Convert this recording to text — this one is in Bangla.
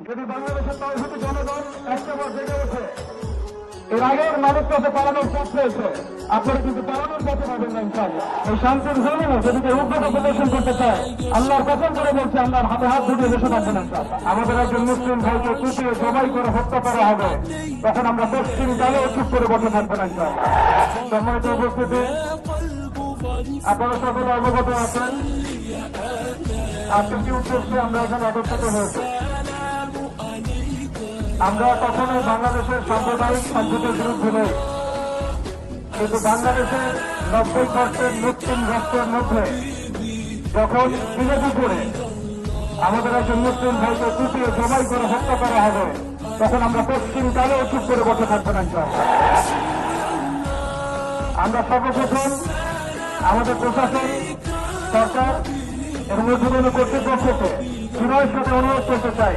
যদি বাংলাদেশের তৌহিদি জনগণ একটাবার জেগে ওঠে, এর আগের মানুষকে পালানোর পথ রয়েছে, আপনারা কিন্তু পালানোর পথে পাবেন না ইনশাআল্লাহ। এই শান্তির জমিনে যদি কেউ উদ্যোগ প্রদর্শন করতে চায়, আল্লাহর কসম করে বলছে আমরা হাতে হাত ধরিয়ে বসে থাকবেন না। আমাদের একজন মুসলিম ভাইকে কুপিয়ে জবাই করে হত্যা করা হবে, তখন আমরা পশ্চিম কালেও চুপ করে বসে থাকবো না ইনশাআল্লাহ। সম্মানিত উপস্থিতি, আপনারা সকলে অবগত আছেন আজকে কি উদ্দেশ্যে আমরা এখানে একত্রিত হয়েছি। আমরা কখনোই বাংলাদেশের সাম্প্রদায়িক সম্প্রীতির বিরুদ্ধে নই, কিন্তু বাংলাদেশের 90% মুসলিম রাষ্ট্রের মধ্যে যখন বিরোধী করে আমাদের একজন মুসলিম ভাইকে কুপিয়ে জবাই করে হত্যা করা হবে, তখন আমরা পশ্চিম কালেও চুপ করে বসে থাকবো না ইনশাআল্লাহ। আমরা সর্বপ্রথম আমাদের প্রশাসন, সরকার এবং ঊর্ধ্বতন কর্তৃপক্ষকে বিনয়ের সাথে অনুরোধ করতে চাই,